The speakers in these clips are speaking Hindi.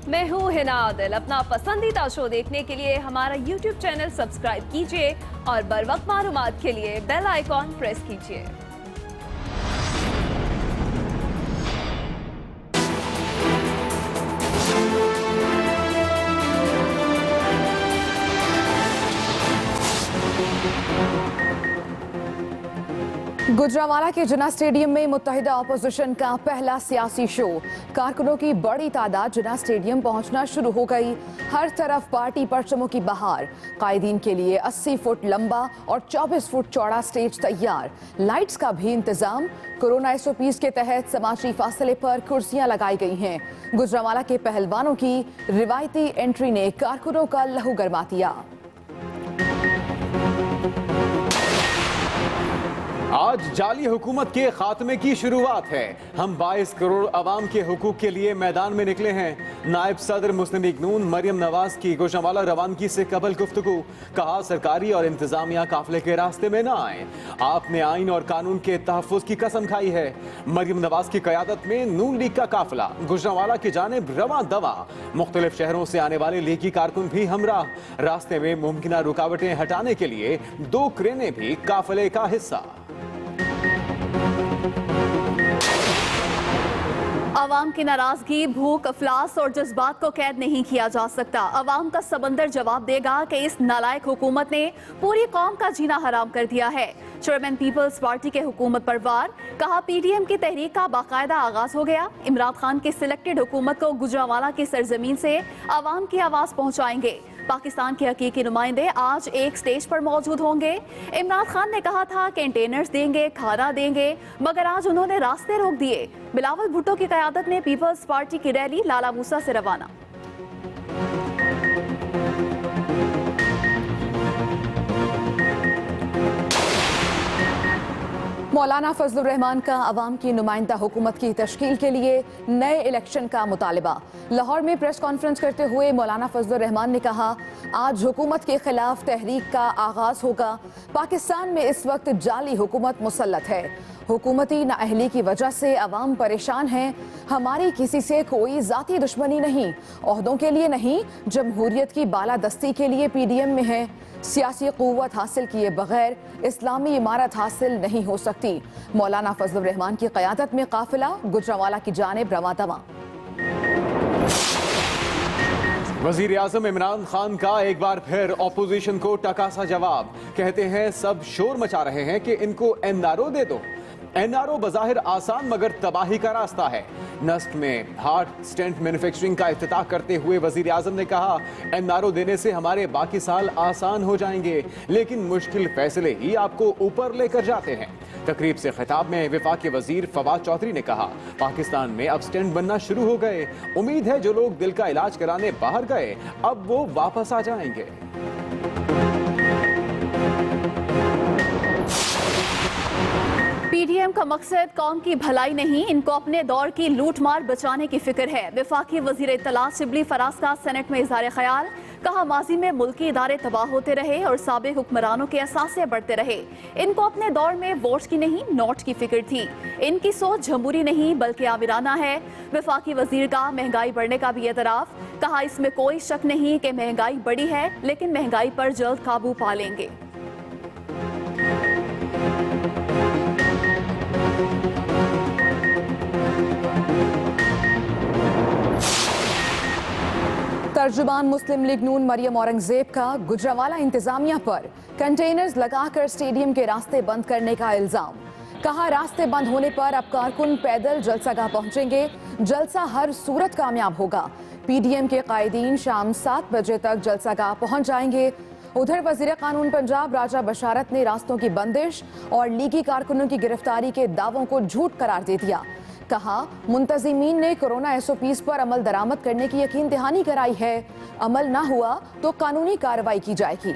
मैं हूँ हिना आदिल। अपना पसंदीदा शो देखने के लिए हमारा YouTube चैनल सब्सक्राइब कीजिए और बर वक्त मालूमात के लिए बेल आइकॉन प्रेस कीजिए। गुजरांवाला के जिन्ना स्टेडियम में मुत्तहिदा अपोजिशन का पहला सियासी शो। कारकुनों की बड़ी तादाद जिन्ना स्टेडियम पहुंचना शुरू हो गई। हर तरफ पार्टी परचमों की बहार। कायदीन के लिए 80 फुट लंबा और 24 फुट चौड़ा स्टेज तैयार। लाइट्स का भी इंतजाम। कोरोना SOPs के तहत समाजी फासले पर कुर्सियां लगाई गई हैं। गुजरांवाला के पहलवानों की रिवायती एंट्री ने कारकुनों का लहू गरमा दिया। आज जाली हुकूमत के खात्मे की शुरुआत है। हम 22 करोड़ अवाम के हुकूक के लिए मैदान में निकले हैं। नायब सदर मुस्लिम लीग नून मरियम नवाज की गुजरांवाला रवानगी से कबल गुफ्तगू। कहा सरकारी और इंतजामिया काफिले के रास्ते में ना आए। आपने आइन और कानून के तहफ्फुज की कसम खाई है। मरियम नवाज की क़यादत में नून लीग का काफिला गुजरांवाला की जानिब रवां दवा। मुख्तलिफ शहरों से आने वाले लीगी कारकुन भी हमराह। रास्ते में मुमकिन रुकावटें हटाने के लिए 2 क्रेनें भी काफिले का हिस्सा। अवाम की नाराजगी, भूख, अफलास और जज्बात को कैद नहीं किया जा सकता। अवाम का समंदर जवाब देगा कि इस नालायक हुकूमत ने पूरी कौम का जीना हराम कर दिया है। चेयरमैन पीपल्स पार्टी के हुकूमत पर वार। कहा PDM की तहरीक का बाकायदा आगाज हो गया। इमरान खान की सिलेक्टेड हुकूमत को गुजरांवाला की सरजमीन से अवाम की आवाज पहुंचाएंगे। पाकिस्तान के हकीकी नुमाइंदे आज एक स्टेज पर मौजूद होंगे। इमरान खान ने कहा था कंटेनर्स देंगे, खाना देंगे, मगर आज उन्होंने रास्ते रोक दिए। बिलावल भुट्टो की क़यादत में पीपल्स पार्टी की रैली लाला मूसा से रवाना। मौलाना फजलुर रहमान का अवाम की नुमाइंदा हुकूमत की तश्कील के लिए नए इलेक्शन का मुतालबा। लाहौर में प्रेस कॉन्फ्रेंस करते हुए मौलाना फजलुर रहमान ने कहा, आज हुकूमत के खिलाफ तहरीक का आगाज होगा। पाकिस्तान में इस वक्त जाली हुकूमत मुसल्लत है। हुकूमती नाअहली की वजह से अवाम परेशान है। हमारी किसी से कोई जाती दुश्मनी नहीं, ओहदों के लिए नहीं, जमहूरियत की बालादस्ती के लिए PDM में है। सियासी क़ुव्वत हासिल किए बगैर इस्लामी इमारत हासिल नहीं हो सकती। मौलाना फजलुर रहमान की क़यादत में काफिला गुजरांवाला की जानिब रवां दवा। वज़ीर आज़म इमरान खान का एक बार फिर ऑपोजिशन को टकासा जवाब। कहते हैं सब शोर मचा रहे हैं कि इनको NRO दे दो। NRO बज़ाहिर आसान मगर तबाही का रास्ता है। नस्क में हार्ट स्टेंट मैन्युफैक्चरिंग का इफ्तिताह करते हुए वज़ीर आज़म ने कहा, NRO देने से हमारे बाकी साल आसान हो जाएंगे, लेकिन मुश्किल फैसले ही आपको ऊपर लेकर जाते हैं। तकरीब से खिताब में वफाकी वजीर फवाद चौधरी ने कहा, पाकिस्तान में अब स्टेंट बनना शुरू हो गए। उम्मीद है जो लोग दिल का इलाज कराने बाहर गए अब वो वापस आ जाएंगे। PDM का मकसद कौम की भलाई नहीं, इनको अपने दौर की लूट मार बचाने की फिक्र है। वफाकी वजीर इत्तलात शिबली फराज का सेनेट में इज़हार ख्याल। कहा, माजी में मुल्की इदारे तबाह होते रहे और साबिक हुक्मरानों के असासे बढ़ते रहे। इनको अपने दौर में वोट की नहीं नोट की फिक्र थी। इनकी सोच जमहूरी नहीं बल्कि आमिराना है। वफाकी वजीर का महंगाई बढ़ने का भी एतराफ़। कहा, इसमें कोई शक नहीं कि महंगाई बढ़ी है, लेकिन महंगाई पर जल्द काबू पा लेंगे। तर्जुमान मुस्लिम लीग नून मरियम औरंगजेब का गुजरांवाला इंतजामिया पर कंटेनर्स लगाकर स्टेडियम के रास्ते बंद करने का इल्जाम। कहा, रास्ते बंद होने पर अब कारकुन पैदल जलसागाह पहुंचेंगे। जलसा हर सूरत कामयाब होगा। PDM के कायदीन शाम 7 बजे तक जलसागाह पहुंच जाएंगे। उधर वजीर कानून पंजाब राजा बशारत ने रास्तों की बंदिश और लीगी कारकुनों की गिरफ्तारी के दावों को झूठ करार दे दिया। कहा, मुंतजिमीन ने कोरोना SOPs पर अमल दरामद करने की यकीन दहानी कराई है। अमल ना हुआ तो कानूनी कार्रवाई की जाएगी।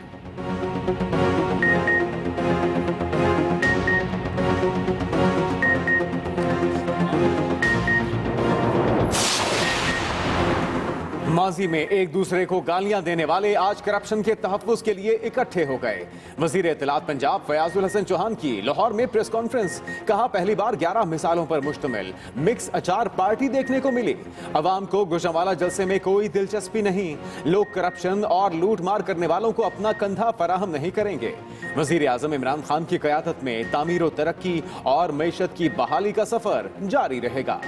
माजी में एक दूसरे को गालियां देने वाले आज करप्शन के तहफ्फुज के लिए इकट्ठे हो गए। वजीर इत्तलात पंजाब फयाजुल हसन चौहान की लाहौर में प्रेस कॉन्फ्रेंस। कहा, पहली बार 11 मिसालों पर मुश्तमिल मिक्स अचार पार्टी देखने को मिली। अवाम को गुजरांवाला जलसे में कोई दिलचस्पी नहीं। लोग करप्शन और लूट मार करने वालों को अपना कंधा फराहम नहीं करेंगे। वजीर आजम इमरान खान की क़यादत में तामीर व तरक्की और मईशत की बहाली का सफर जारी रहेगा।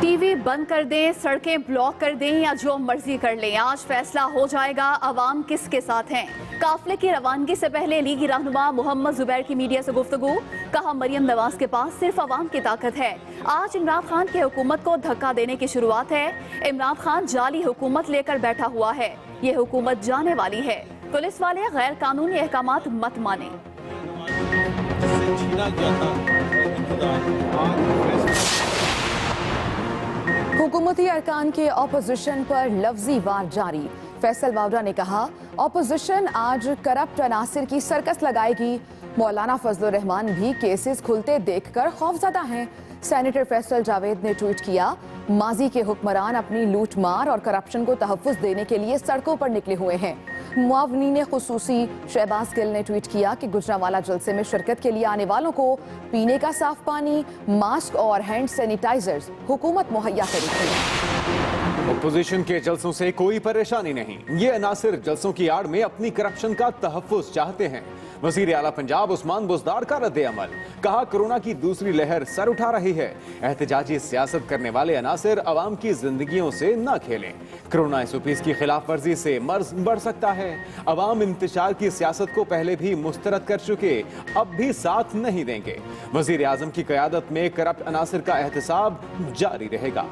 टीवी बंद कर दें, सड़कें ब्लॉक कर दें या जो मर्जी कर लें, आज फैसला हो जाएगा अवाम किसके साथ हैं। काफिले की रवानगी से पहले लीगी रहनुमा मोहम्मद जुबैर की मीडिया से गुफ्तगू। कहा, मरियम नवाज के पास सिर्फ अवाम की ताकत है। आज इमरान खान की हुकूमत को धक्का देने की शुरुआत है। इमरान खान जाली हुकूमत लेकर बैठा हुआ है। ये हुकूमत जाने वाली है। पुलिस वाले गैर कानूनी अहकामात मत माने। हुकूमती अरकान के ऑपोजिशन पर लफ्जी वार जारी। फैसल वावड़ा ने कहा, ऑपोजिशन आज करप्ट अनासिर की सर्कस लगाएगी। मौलाना फजलुर रहमान भी केसेस खुलते देखकर खौफजदा हैं। सेनेटर फैसल जावेद ने ट्वीट किया, माजी के हुक्मरान अपनी लूट मार और करप्शन को तहफ्फुज देने के लिए सड़कों पर निकले हुए हैं। मुआवनीन खुसूसी शहबाज गिल ने ट्वीट किया कि गुजरांवाला जलसे में शिरकत के लिए आने वालों को पीने का साफ पानी, मास्क और हैंड सैनिटाइजर्स हुकूमत मुहैया करेगी। अपोजिशन के जलसों से कोई परेशानी नहीं। ये अनासिर जलसों की आड़ में अपनी करप्शन का तहफ्फुज चाहते हैं। वजीर आला पंजाब उस्मान बुज़दार का रद्द अमल। कहा, कोरोना की दूसरी लहर सर उठा रही है। एहतजाजी सियासत करने वाले अनासिर अवाम की जिंदगियों से न खेलें। कोरोना SOPs की खिलाफ वर्जी से मर्ज बढ़ सकता है। अवाम इंतशार की सियासत को पहले भी मुस्तरद कर चुके, अब भी साथ नहीं देंगे। वजीर आजम की क़यादत में करप्ट अनासिर का एहतसाब जारी रहेगा।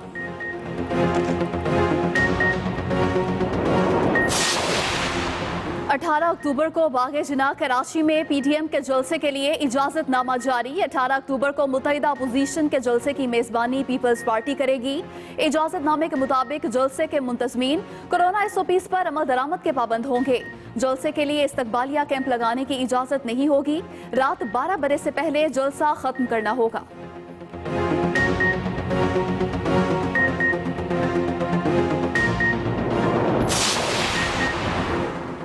18 अक्टूबर को बागे जिना कराची में PDM के जलसे के लिए इजाजतनामा जारी। 18 अक्टूबर को मुत्तहिदा अपोजिशन के जलसे की मेजबानी पीपल्स पार्टी करेगी। इजाजतनामे के मुताबिक जलसे के मुंतजमीन कोरोना SOPs पर अमल दरामद के पाबंद होंगे। जलसे के लिए इस्तकबालिया कैंप लगाने की इजाजत नहीं होगी। रात 12 बजे से पहले जलसा खत्म करना होगा।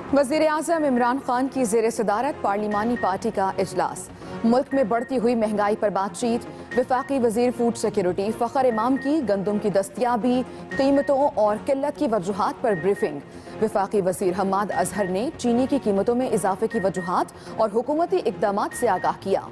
वज़ीर आज़म इमरान खान की ज़ेर सदारत पार्लिमानी पार्टी का इजलास। मुल्क में बढ़ती हुई महंगाई पर बातचीत। वफाकी वज़ीर फूड सिक्योरिटी फ़खर इमाम की गंदम की दस्तियाबी, कीमतों और किल्लत की वजूहात पर ब्रीफिंग। वफाकी वज़ीर हम्माद अजहर ने चीनी की कीमतों में इजाफे की वजूहात और हुकूमती इक़दामात से आगाह किया।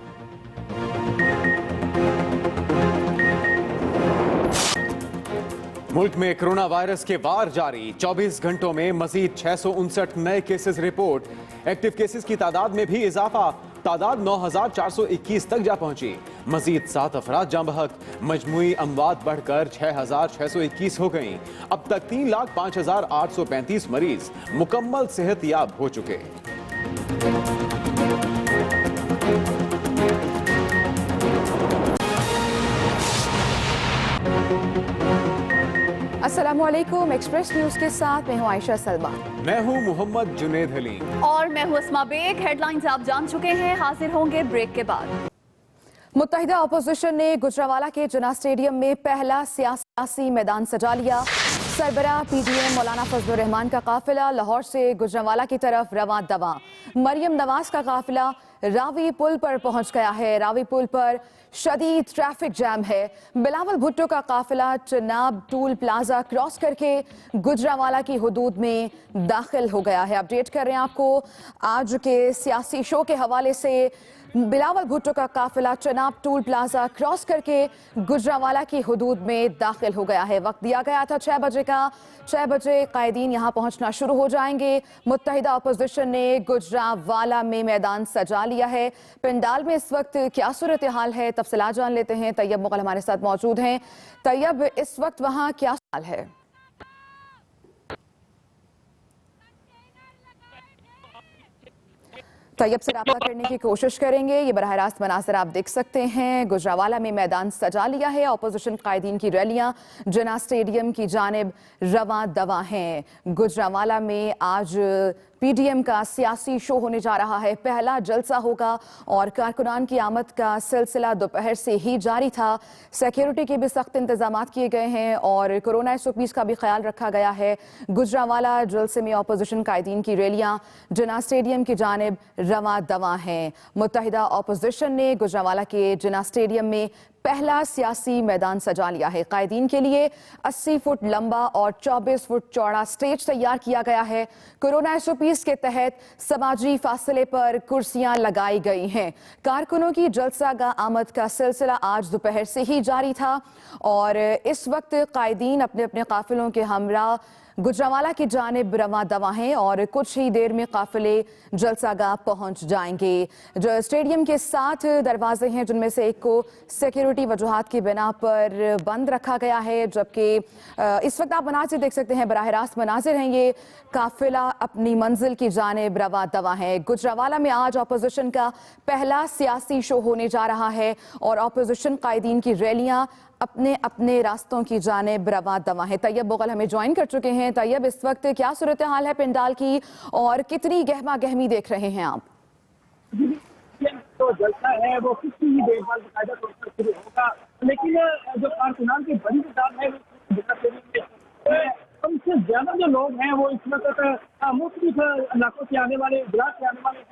मुल्क में कोरोना वायरस के वार जारी। 24 घंटों में मजीद 659 नए केसेस रिपोर्ट। एक्टिव केसेस की तादाद में भी इजाफा। तादाद 9421 तक जा पहुंची। मजीद 7 अफराद जाँ बहक। मजमूई अमवात बढ़कर 6621 हो गईं। अब तक 3,05,835 मरीज मुकम्मल सेहतयाब हो चुके। अस्सलामुअलैकुम। एक्सप्रेस न्यूज के साथ मैं हूं आयशा सलमा। मैं हूं मोहम्मद जुनेद हलीम और मैं हूं अस्मा बेग। हेडलाइंस आप जान चुके हैं, हाजिर होंगे ब्रेक के बाद। मुत्तहिदा अपोजिशन ने गुजरांवाला के जिना स्टेडियम में पहला सियासी मैदान सजा लिया। सरबराह PDM मौलाना फजलुर रहमान का काफिला लाहौर से गुजरांवाला की तरफ रवां दवां। मरियम नवाज का काफिला रावी पुल पर पहुंच गया है। रावी पुल पर शदीद ट्रैफिक जैम है। बिलावल भुट्टो का काफिला चनाब टूल प्लाजा क्रॉस करके गुजरांवाला की हुदूद में दाखिल हो गया है। अपडेट कर रहे हैं आपको आज के सियासी शो के हवाले से। बिलावल भुट्टो का काफिला चनाब टूल प्लाजा क्रॉस करके गुजरांवाला की हुदूद में दाखिल हो गया है। वक्त दिया गया था 6 बजे का। 6 बजे कायदीन यहां पहुंचना शुरू हो जाएंगे। मुत्तहिदा अपोजिशन ने गुजरांवाला में मैदान सजा लिया है। पंडाल में इस वक्त क्या सूरत हाल है, तफसीलात जान लेते हैं। तैयब मुगल हमारे साथ मौजूद हैं। तैयब, इस वक्त वहां क्या हाल है? तैयब से रब्ता करने की कोशिश करेंगे। ये बराह रास्त मनाज़र आप देख सकते हैं। गुजरांवाला में मैदान सजा लिया है। अपोजिशन कायदीन की रैलियां जिना स्टेडियम की जानिब रवां दवा हैं। गुजरांवाला में आज पीडीएम का सियासी शो होने जा रहा है। पहला जलसा होगा और कारकुनान की आमद का सिलसिला दोपहर से ही जारी था। सिक्योरिटी के भी सख्त इंतजाम किए गए हैं और कोरोना एसओपीज का भी ख्याल रखा गया है। गुजरांवाला जलसे में अपोजिशन कायदीन की रैलियां जिन्ना स्टेडियम की जानिब रवां दवा हैं। मुत्तहिदा अपोजिशन ने गुजरांवाला के जिन्ना स्टेडियम में पहला सियासी मैदान सजा लिया है। कायदीन के लिए 80 फुट लंबा और 24 फुट चौड़ा स्टेज तैयार किया गया है। कोरोना एसओपीज के तहत समाजी फासले पर कुर्सियां लगाई गई हैं। कारकुनों की जलसागाह आमद का सिलसिला आज दोपहर से ही जारी था और इस वक्त कायदीन अपने अपने काफिलों के हमरा गुजरांवाला की जानिब रवां दवा हैं और कुछ ही देर में काफिले जलसागाह पहुंच जाएंगे। जो स्टेडियम के 7 दरवाजे हैं जिनमें से एक को सिक्योरिटी वजूहात की बिना पर बंद रखा गया है, जबकि इस वक्त आप मनाजिर देख सकते हैं, बराह रास्त मनाजिर हैं ये। काफिला अपनी मंजिल की जानिब रवां दवा है। गुजरांवाला में आज अपोजिशन का पहला सियासी शो होने जा रहा है और अपोजिशन कायदीन की रैलियां अपने अपने रास्तों की जानिब रवां दवा है। तैयब बोगल हमें ज्वाइन कर चुके हैं। तैयब, इस वक्त क्या सूरत हाल है पंडाल की और कितनी गहमा गहमी देख रहे हैं आप? तो जलसा है वो किसी ही देर बाद बाकायदा तौर पर शुरू होगा, लेकिन जो कारकुनान की बड़ी तादाद है उससे ज्यादा जो लोग हैं वो इस वक्त मुख्तलिफ इलाकों से आने वाले, जिला से आने वाले हैं।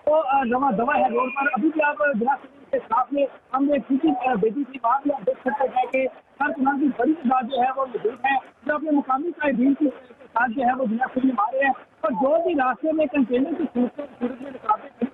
तो रवां दवा है रोड पर। अभी भी आप जिला के साथ में हमने किसी बेटी थी, वहाँ भी आप देख सकते हैं कि कारकुनान की बड़ी तादाद जो है वो मौजूद है, जो अपने मुकामी कायदीन के साथ जो है वो जिला से आ रहे हैं। और जो भी रास्ते में कंटेनर की सूरत में रुकावटें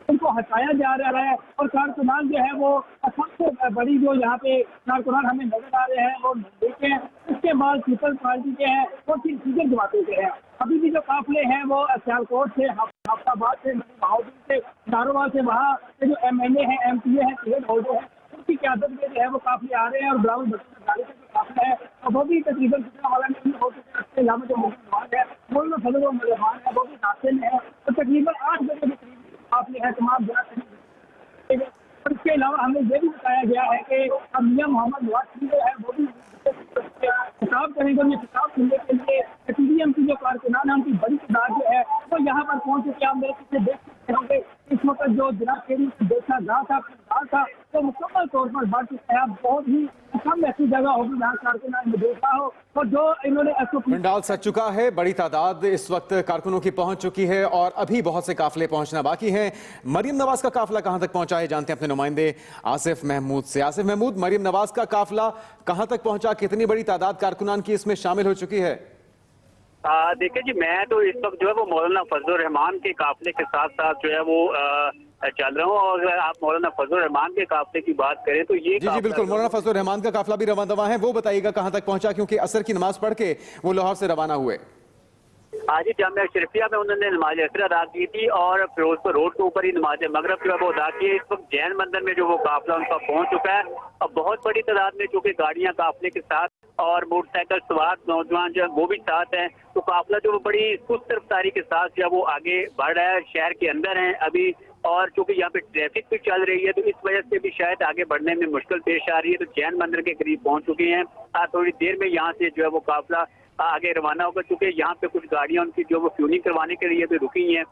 उनको हटाया जा रहा है और कारकुनान जो है वो सबसे बड़ी जो यहाँ पे कारकुनान हमें नजर आ रहे हैं वो देखे हैं। उसके बाद पीपल्स पार्टी के हैं और फिर दीगर जमातों के हैं। अभी भी जो काफिले हैं वो सियालकोट से, हफ्ताबाद से, बहादुर से, नारोवाल से, वहाँ के जो MNA हैं, MPA हैं, टिकट होल्डर हैं, उनकी क्यादत में जो है वो काफिले आ रहे हैं और बराबर गाड़ी का जो काफिला है और वो भी तकरीबन गुजरांवाला में भी हो चुके हैं। इसके अलावा जो मुसलमान है वो फजल मुसलमान है वो भी रास्ते में है और तकरीबन 8 बजे के करीब काफिले हैं तमाम जगह। और इसके अलावा हमें यह भी बताया गया है कि मियां मोहम्मद नवाज जो है वो भी खिताब करेंगे। ये खिताब सुनने के लिए पीडीएम की जो कारकुनान है उनकी बड़ी तादाद जो है वो यहाँ पर पहुंच चुके हैं। आप मेरे पीछे देख सकते होंगे इस वक्त जो जिला स्टेडियम देखा था तो मुकम्मल तौर पर बढ़ चुका है। बहुत ही कम ऐसी जगह होगी जहाँ कारकुनान मौजूद ना हो और जो इन्होंने पंडाल सज चुका है। बड़ी तादाद इस वक्त कारकुनों की पहुंच चुकी है और अभी बहुत से काफिले पहुंचना बाकी हैं। मरियम नवाज का काफिला कहां तक पहुंचा है जानते हैं अपने नुमाइंदे आसिफ महमूद से। आसिफ महमूद, मरियम नवाज का काफिला कहां तक पहुंचा, कितनी बड़ी तादाद कारकुनान की इसमें शामिल हो चुकी है? देखिए जी, मैं तो इस वक्त जो है वो मौलाना फजलुर रहमान के काफिले के साथ साथ जो है वो चल रहा हूँ। और अगर आप मौलाना फजलुर रहमान के काफिले की बात करें तो ये जी बिल्कुल, मौलाना फजलुर रहमान का काफिला भी रवाना दवा है। वो बताइएगा कहां तक पहुंचा, क्योंकि असर की नमाज पढ़ के वो लाहौर से रवाना हुए। आज ही जामिया शरीफिया में उन्होंने नमाज असर अदा की थी और फिरोजपुर रोड के ऊपर ही नमाज मगरब जो है वो अदा की है। इस वक्त जैन मंदिर में जो वो काफिला उनका पहुंच चुका है और बहुत बड़ी तादाद में चूंकि गाड़ियां काफिले के साथ और मोटरसाइकिल सवार नौजवान जो है वो भी साथ हैं, तो काफिला जो वो बड़ी सुस्त रफ्तारी के साथ जो है वो आगे बढ़ रहा है। शहर के अंदर है अभी और चूंकि यहाँ पे ट्रैफिक भी चल रही है तो इस वजह से भी शायद आगे बढ़ने में मुश्किल पेश आ रही है। तो जैन मंदिर के करीब पहुंच चुके हैं। थोड़ी देर में यहाँ से जो है वो काफिला आगे रवाना होगा, चूंकि यहाँ पे कुछ गाड़ियां उनकी जो वो फ्यूनिंग करवाने के लिए भी रुकी हैं।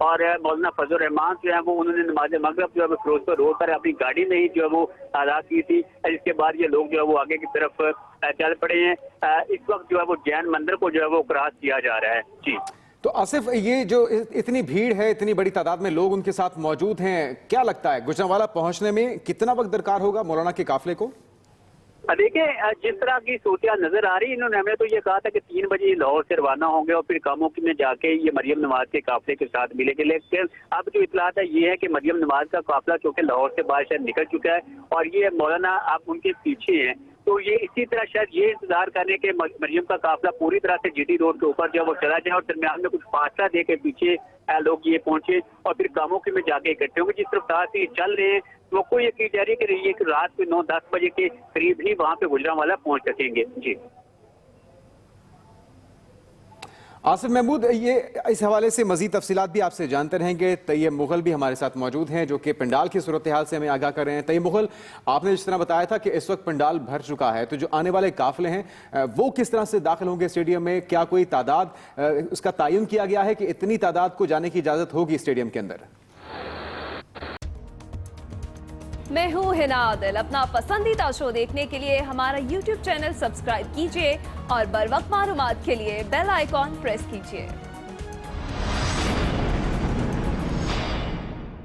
और मौलाना फजलुर रहमान जो है वो उन्होंने नमाज मगरब जो है वो फिरोजपुर रोड पर अपनी गाड़ी में ही जो है वो अदा की थी। इसके बाद ये लोग जो है वो आगे की तरफ चल पड़े हैं। इस वक्त जो है वो जैन मंदिर को जो है वो क्रॉस किया जा रहा है। जी तो आसिफ, ये जो इतनी भीड़ है, इतनी बड़ी तादाद में लोग उनके साथ मौजूद हैं, क्या लगता है गुजरांवाला पहुंचने में कितना वक्त दरकार होगा मौलाना के काफिले को? देखिए, जिस तरह की सूरत नजर आ रही है, इन्होंने हमें तो ये कहा था कि 3 बजे लाहौर से रवाना होंगे और फिर कामों में जाके ये मरियम नवाज के काफिले के साथ मिलेंगे। लेकिन अब जो इतलात है ये है कि मरियम नवाज का काफिला चूंकि लाहौर से बाहर शायद निकल चुका है और ये मौलाना आप उनके पीछे हैं। तो ये इसी तरह शायद ये इंतजार करें कि मरियम का काफिला पूरी तरह से GT रोड के ऊपर जो वो चला जाए और दरमियान में कुछ फासला दे के पीछे लोग ये पहुंचे और फिर कामों में जाके इकट्ठे होंगे। जिस रफ्तार से चल रहे हैं तो कोई ये की जा रही है कि रात को 9-10 बजे के करीब ही वहां पे गुजरांवाला पहुंच सकेंगे। जी आसिफ महमूद, ये इस हवाले से मजीद तफसीलात भी आपसे जानते रहेंगे। तैयब मुगल भी हमारे साथ मौजूद हैं जो कि पंडाल की सूरत हाल से हमें आगाह कर रहे हैं। तैयब मुगल, आपने जिस तरह बताया था कि इस वक्त पंडाल भर चुका है, तो जो आने वाले काफिले हैं वो किस तरह से दाखिल होंगे स्टेडियम में? क्या कोई तादाद उसका तयन किया गया है कि इतनी तादाद को जाने की इजाजत होगी स्टेडियम के अंदर? मैं हूँ हिना आदिल। अपना पसंदीदा शो देखने के लिए हमारा YouTube चैनल सब्सक्राइब कीजिए और बर वक्त मालूमात के लिए बेल आइकॉन प्रेस कीजिए।